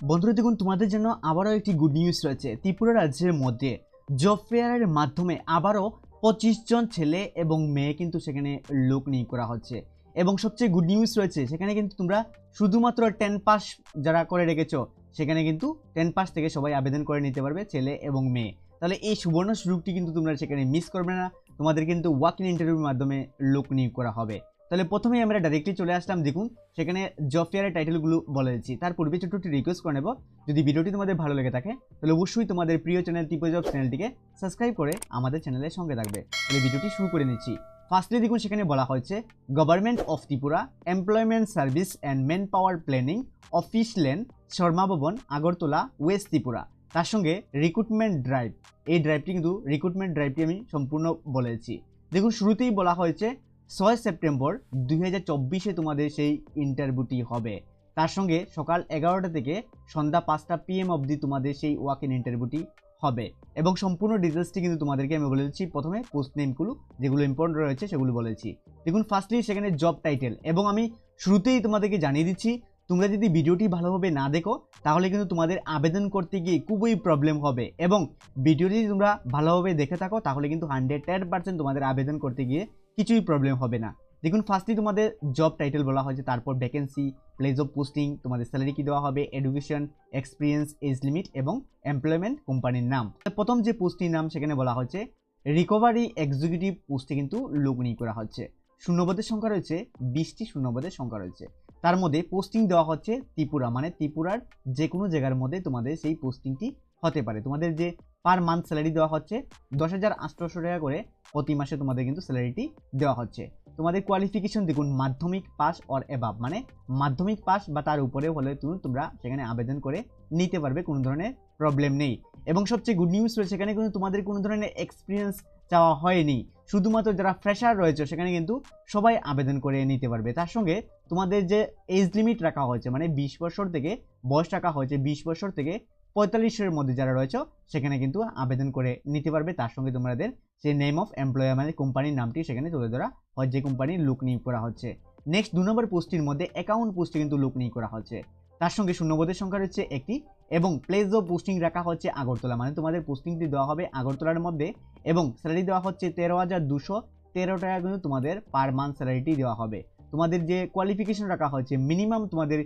বন্ধুরা দেখুন তোমাদের জন্য আবারও একটি গুড নিউজ রয়েছে। ত্রিপুরা রাজ্যের মধ্যে জব ফেয়ারের মাধ্যমে আবারও 25 জন ছেলে এবং মেয়ে কিন্তু সেখানে লোক নিয়োগ করা হচ্ছে। এবং সবচেয়ে গুড নিউজ রয়েছে সেখানে কিন্তু তোমরা শুধুমাত্র 10 পাস যারা করে রেখেছো সেখানে কিন্তু 10 পাস থেকে সবাই আবেদন করে নিতে পারবে, ছেলে এবং মেয়ে। তাহলে এই সুবর্ণ সুযোগটি কিন্তু তোমরা সেখানে মিস করবে না। তোমাদের কিন্তু ওয়াক ইন ইন্টারভিউর মাধ্যমে লোক নিয়োগ করা হবে। তাহলে প্রথমেই আমরা ডাইরেক্টলি চলে আসলাম। দেখুন সেখানে জব ফেয়ারের টাইটেলগুলো বলে দিচ্ছি। তার পূর্বে ছোট্ট একটি রিকোয়েস্ট করে নেব, যদি ভিডিওটি তোমাদের ভালো লেগে থাকে তাহলে অবশ্যই তোমাদের প্রিয় চ্যানেল ত্রিপুরা জব চ্যানেলটিকে সাবস্ক্রাইব করে আমাদের চ্যানেলের সঙ্গে থাকবে। তাহলে ভিডিওটি শুরু করে নিচ্ছি। ফার্স্টলি দেখুন সেখানে বলা হয়েছে government of Tripura employment service and man power planning office lane Sharma ভবন আগরতলা ওয়েস্ট ত্রিপুরা। তার সঙ্গে রিক্রুটমেন্ট ড্রাইভ, এই ড্রাইভটি কিন্তু রিক্রুটমেন্ট ড্রাইভটি আমি সম্পূর্ণ বলেছি। দেখুন শুরুতেই বলা হয়েছে 6 সেপ্টেম্বর 2024 তোমাদের সেই ইন্টারভিউটি হবে। তার সঙ্গে সকাল 11টা থেকে সন্ধ্যা 5টা PM অবধি তোমাদের সেই ওয়াক ইন ইন্টারভিউটি হবে। এবং সম্পূর্ণ ডিটেলসটি কিন্তু তোমাদেরকে আমি বলে দিচ্ছি। প্রথমে পোস্ট নেমগুলো যেগুলো ইম্পর্টেন্ট রয়েছে সেগুলো বলেছি। দেখুন ফার্স্টলি সেখানে জব টাইটেল, এবং আমি শুরুতেই তোমাদেরকে জানিয়ে দিচ্ছি তোমরা যদি ভিডিওটি ভালোভাবে না দেখো তাহলে কিন্তু তোমাদের আবেদন করতে গিয়ে খুবই প্রবলেম হবে। এবং ভিডিওটি তোমরা ভালোভাবে দেখে থাকো তাহলে কিন্তু 110% তোমাদের আবেদন করতে গিয়ে কিছুই প্রবলেম হবে না। দেখুন ফার্স্টলি তোমাদের জব টাইটেল বলা হয়েছে, তারপর ভ্যাকেন্সি, প্লেস অফ পোস্টিং, তোমাদের স্যালারি কি দেওয়া হবে, এডুকেশন, এক্সপিরিয়েন্স, এজ লিমিট এবং এমপ্লয়মেন্ট কোম্পানির নাম। প্রথম যে পোস্টটির নাম সেখানে বলা হচ্ছে রিকভারি এক্সিকিউটিভ পোস্টে কিন্তু লোক নিয়োগ করা হচ্ছে। শূন্যপদের সংখ্যা রয়েছে 20টি শূন্যপদের সংখ্যা রয়েছে। তার মধ্যে পোস্টিং দেওয়া হচ্ছে ত্রিপুরা, মানে ত্রিপুরার যে কোনো জায়গার মধ্যে তোমাদের সেই পোস্টিংটি হতে পারে। তোমাদের যে পার মান্থ স্যালারি দেওয়া হচ্ছে 10,800 টাকা করে প্রতি মাসে তোমাদের কিন্তু স্যালারিটি দেওয়া হচ্ছে। তোমাদের কোয়ালিফিকেশন দেখুন মাধ্যমিক পাস অর এবাব, মানে মাধ্যমিক পাস বা তার উপরে হলে তোমরা সেখানে আবেদন করে নিতে পারবে, কোনো ধরনের প্রবলেম নেই। এবং সবচেয়ে গুড নিউজ রয়েছে সেখানে কিন্তু তোমাদের কোনো ধরনের এক্সপিরিয়েন্স চাওয়া হয়নি, শুধুমাত্র যারা ফ্রেশার রয়েছে সেখানে কিন্তু সবাই আবেদন করে নিতে পারবে। তার সঙ্গে তোমাদের যে এজ লিমিট রাখা হয়েছে, মানে 20 বছর থেকে বয়স রাখা হয়েছে 20 বছর থেকে 45-এর মধ্যে যারা রয়েছে সেখানে কিন্তু আবেদন করে নিতে পারবে। তার সঙ্গে তোমাদের যে নেম অফ এমপ্লয়ার, মানে কোম্পানির নামটি সেখানে তুলে ধরা হয় যে কোম্পানির লোক নিয়োগ করা হচ্ছে। নেক্সট 2 নম্বর পোস্টের মধ্যে অ্যাকাউন্ট পোস্টে কিন্তু লোক নিয়োগ করা হচ্ছে। তার সঙ্গে শূন্যপদের সংখ্যা রয়েছে একটি এবং প্লেস অফ পোস্টিং রাখা হচ্ছে আগরতলা, মানে তোমাদের পোস্টিংটি দেওয়া হবে আগরতলার মধ্যে। এবং স্যালারি দেওয়া হচ্ছে 13,213 টাকা কিন্তু তোমাদের পার মান্থ স্যালারিটি দেওয়া হবে। তোমাদের যে কোয়ালিফিকেশন রাখা হচ্ছে মিনিমাম তোমাদের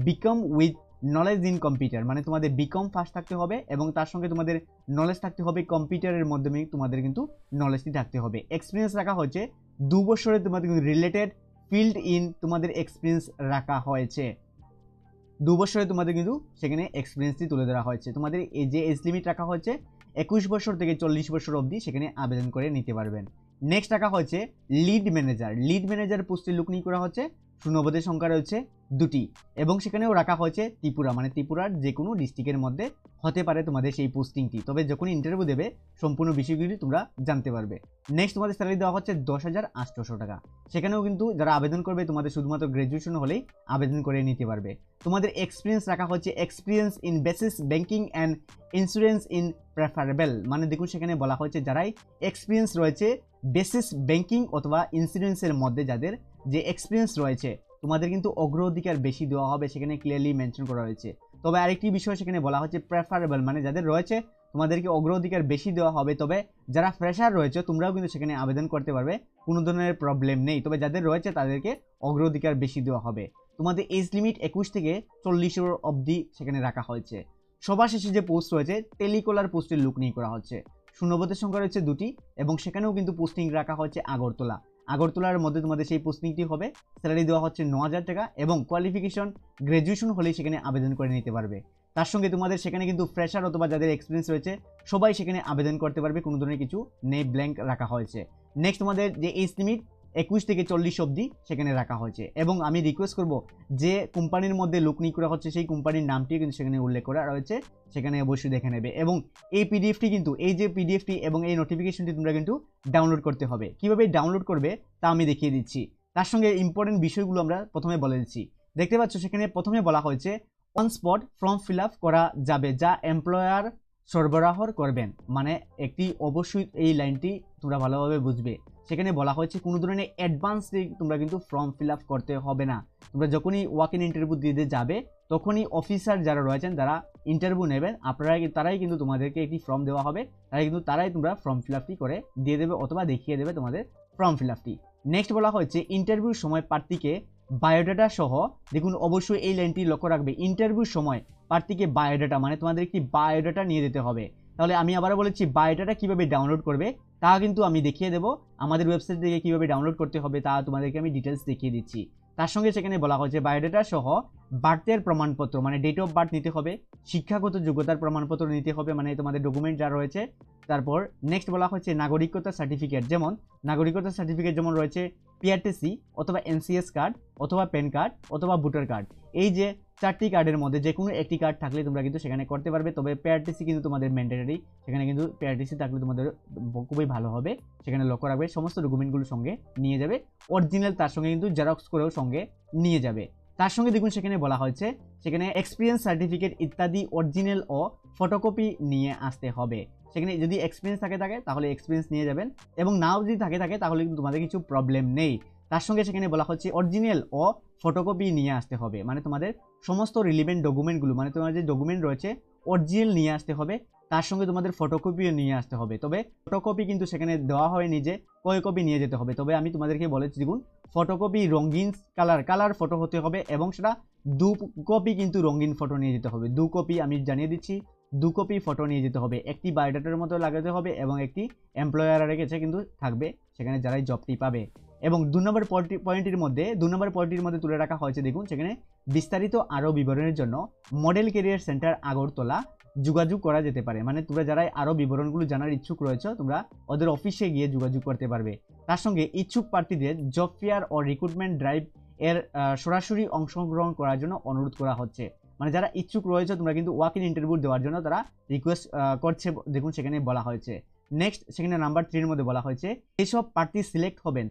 BCom with knowledge in computer, মানে তোমাদের বিকম ফার্স্ট থাকতে হবে এবং তার সঙ্গে তোমাদের নলেজ থাকতে হবে কম্পিউটারের মাধ্যমে, তোমাদের কিন্তু নলেজটি থাকতে হবে। এক্সপিরিয়েন্স রাখা হচ্ছে 2 বছরের তোমাদের কিন্তু রিলেটেড ফিল্ড ইন তোমাদের এক্সপিরিয়েন্স রাখা হয়েছে। 2 বছরে তোমাদের কিন্তু সেখানে এক্সপিরিয়েন্সটি তুলে ধরা হয়েছে। তোমাদের এই যে এজ লিমিট রাখা হয়েছে 21 বছর থেকে 40 বছর অবধি সেখানে আবেদন করে নিতে পারবেন। নেক্সট রাখা হয়েছে লিড ম্যানেজার। লিড ম্যানেজার পোস্টে লোক নিয়োগ করা হচ্ছে। শূন্যপদের সংখ্যা রয়েছে 2টি এবং সেখানেও রাখা হয়েছে ত্রিপুরা, মানে ত্রিপুরার যে কোনো ডিস্ট্রিক্টের মধ্যে হতে পারে তোমাদের সেই পোস্টিংটি। তবে যখন ইন্টারভিউ দেবে সম্পূর্ণ বিষয়গুলি তোমরা জানতে পারবে। নেক্সট তোমাদের স্যালারি দেওয়া হচ্ছে 10,800 টাকা। সেখানেও কিন্তু যারা আবেদন করবে তোমাদের শুধুমাত্র গ্র্যাজুয়েশন হলেই আবেদন করে নিতে পারবে। তোমাদের এক্সপিরিয়েন্স রাখা হচ্ছে experience in basis banking and insurance in preferable, মানে দেখুন সেখানে বলা হয়েছে যারাই এক্সপিরিয়েন্স রয়েছে বেসিস ব্যাংকিং অথবা ইন্স্যুরেন্সের মধ্যে যাদের যে এক্সপিরিয়েন্স রয়েছে তোমাদের কিন্তু অগ্রাধিকার বেশি দেওয়া হবে, সেখানে ক্লিয়ারলি মেনশন করা হয়েছে। তবে আরেকটি বিষয় সেখানে বলা হচ্ছে প্রেফারেবল, মানে যাদের রয়েছে তোমাদেরকে অগ্রাধিকার বেশি দেওয়া হবে। তবে যারা ফ্রেশার রয়েছে তোমরাও কিন্তু সেখানে আবেদন করতে পারবে, কোনো ধরনের প্রবলেম নেই। তবে যাদের রয়েছে তাদেরকে অগ্রাধিকার বেশি দেওয়া হবে। তোমাদের এজ লিমিট 21 থেকে 40 অবধি সেখানে রাখা হয়েছে। সবার শেষে যে পোস্ট রয়েছে টেলিকলার পোস্টের লোক নিয়োগ করা হচ্ছে। শূন্যপদের সংখ্যা রয়েছে 2টি এবং সেখানেও কিন্তু পোস্টিং রাখা হচ্ছে আগরতলা। আগরতলার মধ্যে তোমাদের সেই পোস্টিংটি হবে। স্যালারি দেওয়া হচ্ছে 9,000 টাকা এবং কোয়ালিফিকেশন গ্র্যাজুয়েশন হলেই সেখানে আবেদন করে নিতে পারবে। তার সঙ্গে তোমাদের সেখানে কিন্তু ফ্রেশার অথবা যাদের এক্সপিরিয়েন্স রয়েছে সবাই সেখানে আবেদন করতে পারবে, কোনো ধরনের কিছু নেই, ব্ল্যাঙ্ক রাখা হয়েছে। নেক্সট তোমাদের যে এজ লিমিট 21 থেকে 40 অবধি সেখানে রাখা হয়েছে। এবং আমি রিকোয়েস্ট করব যে কোম্পানির মধ্যে লোক নিয়োগ করা হচ্ছে সেই কোম্পানির নামটিও কিন্তু সেখানে উল্লেখ করা রয়েছে, সেখানে অবশ্যই দেখে নেবে। এবং এই পিডিএফটি কিন্তু এই যে পিডিএফটি এবং এই নোটিফিকেশনটি তোমরা কিন্তু ডাউনলোড করতে হবে। কিভাবে ডাউনলোড করবে তা আমি দেখিয়ে দিচ্ছি। তার সঙ্গে ইম্পর্টেন্ট বিষয়গুলো আমরা প্রথমে বলে দিচ্ছি। দেখতে পাচ্ছ সেখানে প্রথমে বলা হয়েছে on spot form fill up করা যাবে যা এমপ্লয়ার সরবরাহ করবেন, মানে একটি অবশ্যই এই লাইনটি তোমরা ভালোভাবে বুঝবে। সেখানে বলা হয়েছে কোনো ধরনের অ্যাডভান্স তোমরা কিন্তু ফর্ম ফিল আপ করতে হবে না। তোমরা যখনই ওয়াক ইন ইন্টারভিউ দিতে যাবে তখনই অফিসার যারা রয়েছেন যারা ইন্টারভিউ নেবেন তারাই কিন্তু তোমাদেরকে একটি ফর্ম দেওয়া হবে, তারাই তোমরা ফর্ম ফিল আপটি করে দিয়ে দেবে অথবা দেখিয়ে দেবে তোমাদের ফর্ম ফিল আপটি। নেক্সট বলা হয়েছে ইন্টারভিউর সময় প্রার্থীকে বায়োডাটা সহ, দেখুন অবশ্যই এই লাইনটি লক্ষ্য রাখবে, ইন্টারভিউর সময় প্রার্থীকে বায়োডাটা মানে তোমাদের একটি বায়োডাটা নিয়ে যেতে হবে। তাহলে আমি আবারও বলেছি বায়োডাটা কীভাবে ডাউনলোড করবে তা কিন্তু আমি দেখিয়ে দেবো, আমাদের ওয়েবসাইট থেকে কীভাবে ডাউনলোড করতে হবে তা তোমাদেরকে আমি ডিটেলস দেখিয়ে দিচ্ছি। তার সঙ্গে সেখানে বলা হয়েছে বায়োডাটা সহ বার্থের প্রমাণপত্র মানে ডেট অফ বার্থ নিতে হবে, শিক্ষাগত যোগ্যতার প্রমাণপত্র নিতে হবে মানে তোমাদের ডকুমেন্ট যা রয়েছে। তারপর নেক্সট বলা হচ্ছে নাগরিকতা সার্টিফিকেট, যেমন নাগরিকতা সার্টিফিকেট যেমন রয়েছে পিআরটিসি অথবা এনসিএস কার্ড অথবা প্যান কার্ড অথবা ভোটার কার্ড, এই যে 4টি কার্ডের মধ্যে যে কোনো একটি কার্ড থাকলে তোমরা কিন্তু সেখানে করতে পারবে। তবে পিআরটিসি কিন্তু তোমাদের ম্যান্ডেটরি, সেখানে কিন্তু পিআরটিসি থাকলে তোমাদের খুবই ভালো হবে। সেখানে লক্ষ্য রাখবে সমস্ত ডকুমেন্টগুলো সঙ্গে নিয়ে যাবে, অরিজিনাল তার সঙ্গে কিন্তু জেরক্স করেও সঙ্গে নিয়ে যাবে। তার সঙ্গে দেখুন সেখানে বলা হয়েছে সেখানে এক্সপিরিয়েন্স সার্টিফিকেট ইত্যাদি অরিজিনাল ও ফটোকপি নিয়ে আসতে হবে। সেখানে যদি এক্সপিরিয়েন্স থাকে তাহলে এক্সপিরিয়েন্স নিয়ে যাবেন, এবং নাও যদি থাকে তাহলে কিন্তু তোমাদের কিছু প্রবলেম নেই। তার সঙ্গে সেখানে বলা হচ্ছে অরিজিনাল ও ফটোকপি নিয়ে আসতে হবে, মানে তোমাদের সমস্ত রিলিভেন্ট ডকুমেন্টগুলো মানে তোমার যে ডকুমেন্ট রয়েছে অরিজিনাল নিয়ে আসতে হবে, তার সঙ্গে তোমাদের ফটোকপিও নিয়ে আসতে হবে। তবে ফটোকপি কিন্তু সেখানে দেওয়া হয়নি যে কয় কপি নিয়ে যেতে হবে, তবে আমি তোমাদেরকে বলেছি দেখুন ফটোকপি রঙিন কালার ফটো হতে হবে, এবং সেটা 2 কপি কিন্তু রঙিন ফটো নিয়ে যেতে হবে। 2 কপি আমি জানিয়ে দিচ্ছি, 2 কপি ফটো নিয়ে যেতে হবে, একটি বায়োডাটার মতো লাগাতে হবে এবং একটি এমপ্লয়ারের কাছে কিন্তু থাকবে সেখানে যারাই জবটি পাবে। এবং 2 নম্বর পয়েন্টের মধ্যে তুলে রাখা হয়েছে দেখুন সেখানে বিস্তারিত আরও বিবরণের জন্য মডেল ক্যারিয়ার সেন্টার আগরতলা যোগাযোগ করা যেতে পারে, মানে তোমরা যারাই আরও বিবরণগুলো জানার ইচ্ছুক রয়েছে তোমরা ওদের অফিসে গিয়ে যোগাযোগ করতে পারবে। তার সঙ্গে ইচ্ছুক প্রার্থীদের জব ফেয়ার ও রিক্রুটমেন্ট ড্রাইভ এর সরাসরি অংশগ্রহণ করার জন্য অনুরোধ করা হচ্ছে, মানে যারা ইচ্ছুক রয়েছে তোমরা কিন্তু ওয়াক ইন ইন্টারভিউ দেওয়ার জন্য তারা রিকোয়েস্ট করছে, দেখুন সেখানে বলা হয়েছে। নেক্সট সেখানে নাম্বার 3 এর মধ্যে বলা হয়েছে যেসব প্রার্থী সিলেক্ট হবেন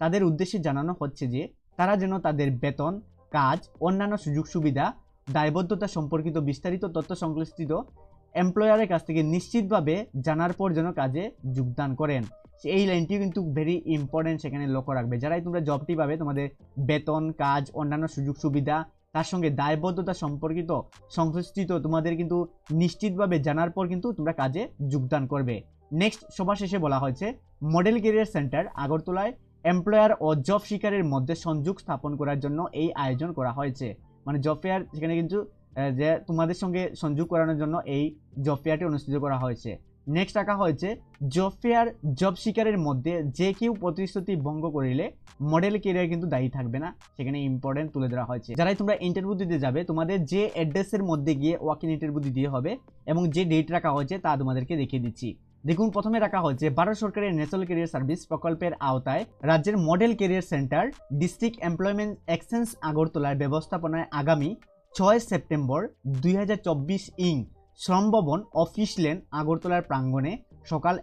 তাদের উদ্দেশ্যে জানানো হচ্ছে যে তারা যেন তাদের বেতন, কাজ, অন্যান্য সুযোগ সুবিধা, দায়বদ্ধতা সম্পর্কিত বিস্তারিত তথ্য সংশ্লিষ্ট এমপ্লয়ারের কাছ থেকে নিশ্চিতভাবে জানার পর যেন কাজে যোগদান করেন। এই লাইনটি কিন্তু ভেরি ইম্পর্টেন্ট, সেখানে লক্ষ্য রাখবে যারাই তোমরা জবটি পাবে তোমাদের বেতন, কাজ, অন্যান্য সুযোগ সুবিধা, তার সঙ্গে দায়বদ্ধতা সম্পর্কিত সংশ্লিষ্ট তোমাদের কিন্তু নিশ্চিতভাবে জানার পর কিন্তু তোমরা কাজে যোগদান করবে। নেক্সট সবার শেষে বলা হয়েছে মডেল ক্যারিয়ার সেন্টার আগরতলায় এমপ্লয়ার ও জব শিকারের মধ্যে সংযোগ স্থাপন করার জন্য এই আয়োজন করা হয়েছে, মানে জব ফেয়ার সেখানে কিন্তু যে তোমাদের সঙ্গে সংযোগ করানোর জন্য এই জব ফেয়ারটি অনুষ্ঠিত করা হয়েছে। নেক্সট রাখা হয়েছে জব ফেয়ার জব শিকারের মধ্যে যে কেউ প্রতিশ্রুতি ভঙ্গ করিলে মডেল ক্যারিয়ার কিন্তু দায়ী থাকবে না, সেখানে ইম্পর্টেন্ট তুলে ধরা হয়েছে। যারাই তোমরা ইন্টারভিউ দিতে যাবে তোমাদের যে অ্যাড্রেসের মধ্যে গিয়ে ওয়াক ইন ইন্টারভিউ দিতে হবে এবং যে ডেট রাখা হয়েছে তা তোমাদেরকে দেখিয়ে দিচ্ছি। দেখুন প্রথমে রাখা হয়েছে ভারত সরকারের ন্যাশনাল ক্যারিয়ার সার্ভিস প্রকল্পের আওতায় রাজ্যের model career centre district employment exchange আগরতলার ব্যবস্থাপনায় আগামী 6 সেপ্টেম্বর 2024 ইং শ্রম ভবন অফিস লেন আগরতলার প্রাঙ্গণে সকাল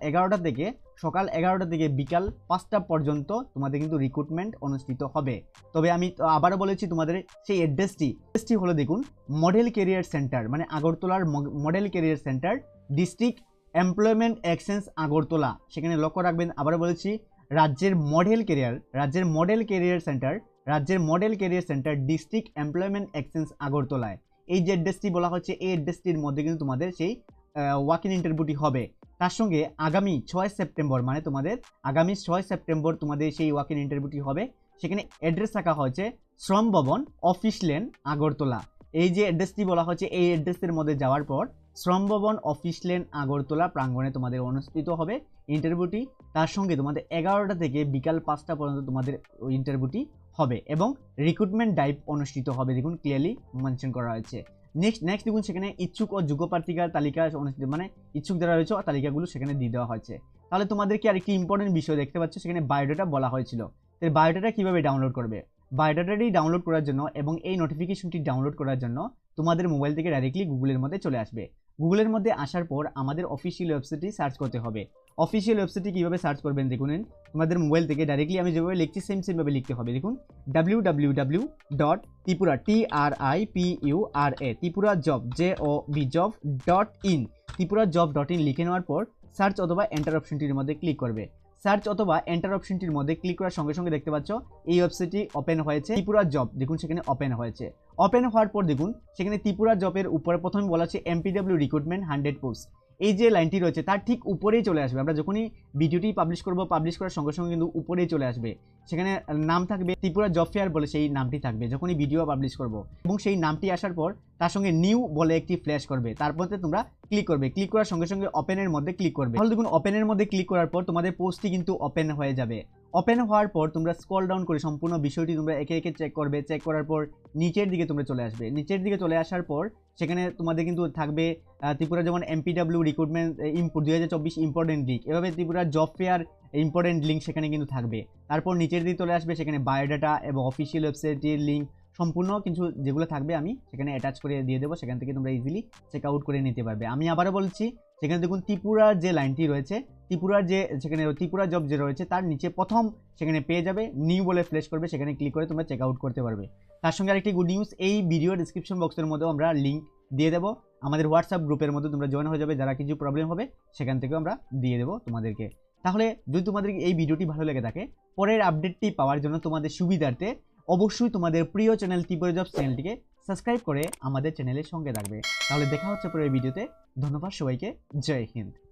11টা থেকে বিকাল 5টা পর্যন্ত তোমাদের কিন্তু রিক্রুটমেন্ট অনুষ্ঠিত হবে। তবে আমি আবারও বলেছি তোমাদের সেই অ্যাড্রেসটি হলো দেখুন মডেল ক্যারিয়ার সেন্টার, মানে আগরতলার model career centre district employment exchange Agartala, সেখানে লক্ষ্য রাখবেন। আবারও বলেছি রাজ্যের model career centre district employment exchange আগরতলায় এই যে অ্যাড্রেসটি বলা হচ্ছে এই অ্যাড্রেসটির মধ্যে কিন্তু তোমাদের সেই ওয়াক ইন ইন্টারভিউটি হবে। তার সঙ্গে আগামী 6 সেপ্টেম্বর মানে তোমাদের আগামী 6 সেপ্টেম্বর তোমাদের সেই ওয়াক ইন ইন্টারভিউটি হবে। সেখানে অ্যাড্রেস রাখা হয়েছে শ্রম ভবন অফিস লেন আগরতলা, এই যে অ্যাড্রেসটি বলা হচ্ছে এই অ্যাড্রেসের মধ্যে যাওয়ার পর শ্রম ভবন অফিস লেন আগরতলা প্রাঙ্গণে তোমাদের অনুষ্ঠিত হবে ইন্টারভিউটি। তার সঙ্গে তোমাদের 11টা থেকে বিকাল 5টা পর্যন্ত তোমাদের ইন্টারভিউটি হবে এবং রিক্রুটমেন্ট ড্রাইভ অনুষ্ঠিত হবে, দেখুন ক্লিয়ারলি মেনশন করা হয়েছে। নেক্সট দেখুন সেখানে ইচ্ছুক ও যোগ্য প্রার্থীর তালিকা অনুষ্ঠিত, মানে ইচ্ছুক যারা রয়েছে তালিকাগুলো সেখানে দিয়ে দেওয়া হয়েছে। তাহলে তোমাদেরকে আরেকটি ইম্পর্টেন্ট বিষয় দেখতে পাচ্ছ, সেখানে বায়োডাটা বলা হয়েছিল। তাই বায়োডাটা কীভাবে ডাউনলোড করবে? বায়োডাটাটি ডাউনলোড করার জন্য এবং এই নোটিফিকেশনটি ডাউনলোড করার জন্য তোমাদের মোবাইল থেকে ডাইরেক্টলি গুগলের মধ্যে চলে আসবে। গুগলের মধ্যে আসার পর আমাদের অফিসিয়াল ওয়েবসাইটটি সার্চ করতে হবে। অফিসিয়াল ওয়েবসাইটটি কীভাবে সার্চ করবেন দেখুন, তোমাদের মোবাইল থেকে ডাইরেক্টলি আমি যেভাবে লিখছি সেমভাবে লিখতে হবে। দেখুন www.tripura tripurajob.in লিখে নেওয়ার পর সার্চ অথবা এন্টার অপশনটির মধ্যে ক্লিক করবে। সার্চ অথবা এন্টার অপশনটির মধ্যে ক্লিক করার সঙ্গে সঙ্গে দেখতে পাচ্ছ এই ওয়েবসাইটটি ওপেন হয়েছে ত্রিপুরা জব, দেখুন সেখানে ওপেন হয়েছে। ওপেন হওয়ার পর দেখুন সেখানে ত্রিপুরা জবের উপরে প্রথমে বলা আছে এমপিডব্লিউ রিক্রুটমেন্ট 100 পোস্ট। এই যে লাইনটি রয়েছে তার ঠিক উপরেই চলে আসবে। আমরা যখনই ভিডিওটি পাবলিশ করব, পাবলিশ করার সঙ্গে সঙ্গে কিন্তু উপরেই চলে আসবে। সেখানে নাম থাকবে ত্রিপুরা জব ফেয়ার বলে, সেই নামটি থাকবে যখনই ভিডিও পাবলিশ করব, এবং সেই নামটি আসার পর তার সঙ্গে নিউ বলে একটি ফ্ল্যাশ করবে। তারপরে তোমরা ক্লিক করবে, ক্লিক করার সঙ্গে সঙ্গে ওপেনের মধ্যে ক্লিক করবে। তাহলে দেখুন ওপেনের মধ্যে ক্লিক করার পর তোমাদের পোস্টটি কিন্তু ওপেন হয়ে যাবে। ওপেন হওয়ার পর তোমরা স্ক্রল ডাউন করে সম্পূর্ণ বিষয়টি তোমরা একে একে চেক করবে। চেক করার পর নিচের দিকে তোমরা চলে আসবে। নিচের দিকে চলে আসার পর সেখানে তোমাদের কিন্তু থাকবে ত্রিপুরা যেমন এমপিডব্লিউ রিক্রুটমেন্ট 2024 ইম্পর্টেন্ট লিঙ্ক, এভাবে Tripura job fair important link সেখানে কিন্তু থাকবে। তারপর নিচের দিকে চলে আসবে, সেখানে বায়োডাটা এবং অফিসিয়াল ওয়েবসাইটের লিঙ্ক সম্পূর্ণ কিছু যেগুলো থাকবে আমি সেখানে অ্যাটাচ করে দিয়ে দেবো। সেখান থেকে তোমরা ইজিলি চেক আউট করে নিতে পারবে। আমি আবারও বলছি, সেখানে দেখুন ত্রিপুরার যে লাইনটি রয়েছে, ত্রিপুরার যে সেখানে ত্রিপুরা জব যে রয়েছে তার নিচে প্রথম সেখানে পেয়ে যাবে, নিউ বলে ফ্ল্যাশ করবে, সেখানে ক্লিক করে তোমরা চেক আউট করতে পারবে। তার সঙ্গে আরেকটি গুড নিউজ, এই ভিডিও ডিসক্রিপশন বক্সের মধ্যেও আমরা লিঙ্ক দিয়ে দেবো। আমাদের হোয়াটসঅ্যাপ গ্রুপের মধ্যে তোমরা জয়েন হয়ে যাবে, যারা কিছু প্রবলেম হবে সেখান থেকেও আমরা দিয়ে দেবো তোমাদেরকে। তাহলে যদি তোমাদের এই ভিডিওটি ভালো লেগে থাকে, পরের আপডেটটি পাওয়ার জন্য তোমাদের সুবিধার্থে অবশ্যই তোমাদের প্রিয় চ্যানেল ত্রিপুরা জব চ্যানেলটিকে সাবস্ক্রাইব করে আমাদের চ্যানেলের সঙ্গে থাকবে। তাহলে দেখা হচ্ছে পরের ভিডিওতে। ধন্যবাদ সবাইকে, জয় হিন্দ।